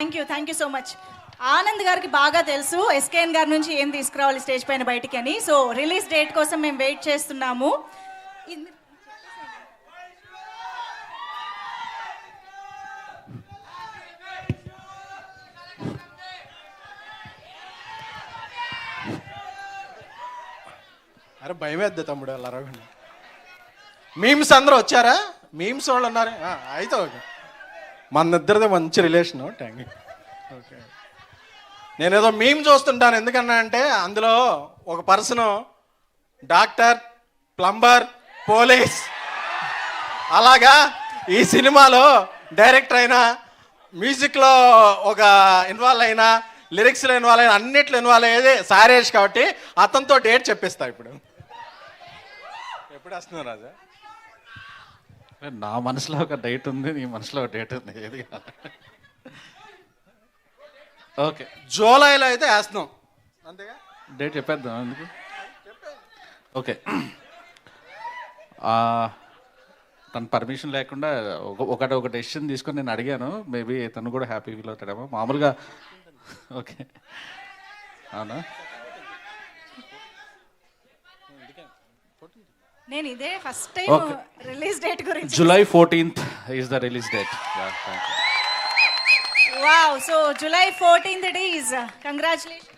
Thank you so much. Anand గారికి బాగా తెలుసు ఎస్కేఎన్ గారి నుంచి ఏం తీసుకురావాలి స్టేజ్ పైన బయటికి అని. సో రిలీజ్ డేట్ కోసం మేము వెయిట్ చేస్తున్నాము. అరే భయం వేద్దా తమ్ముడు అలా రవి. మీమ్స్ అందరూ వచ్చారా? మీమ్స్ వాళ్ళు ఉన్నారు. అయితే ఓకే, మన ఇద్దరిదే మంచి రిలేషను. Thank you. ఓకే, నేనేదో మీమ్ చూస్తుంటాను. ఎందుకన్నా అంటే అందులో ఒక పర్సన్ డాక్టర్, ప్లంబర్, పోలీస్, అలాగా ఈ సినిమాలో డైరెక్టర్ అయినా, మ్యూజిక్లో ఒక ఇన్వాల్వ్ అయినా, లిరిక్స్లో ఇన్వాల్వ్ అయినా, అన్నిట్లో ఇన్వాల్వ్ అయ్యేది సారేష్ కాబట్టి అతనితో డేట్ చెప్పిస్తా. ఇప్పుడు ఎప్పుడు వస్తున్నావు రాజా? నా మనసులో ఒక డేట్ ఉంది, నీ మనసులో ఒక డేట్ ఉంది, ఏది ఓకే. జూలైలో అయితే వేస్తున్నాం, అంతేగా? డేట్ చెప్పేద్దాం ఎందుకు. ఓకే, తన పర్మిషన్ లేకుండా ఒక డెసిషన్ తీసుకొని నేను అడిగాను. మేబీ తను కూడా హ్యాపీ ఫీల్ అవుతాడేమో మామూలుగా. ఓకే, అవునా? నేను ఇదే ఫస్ట్ టైం రిలీజ్ డేట్ గురించి. July 14th is the release date. Yeah, thank you. Wow, so July 14th it is. Congratulations.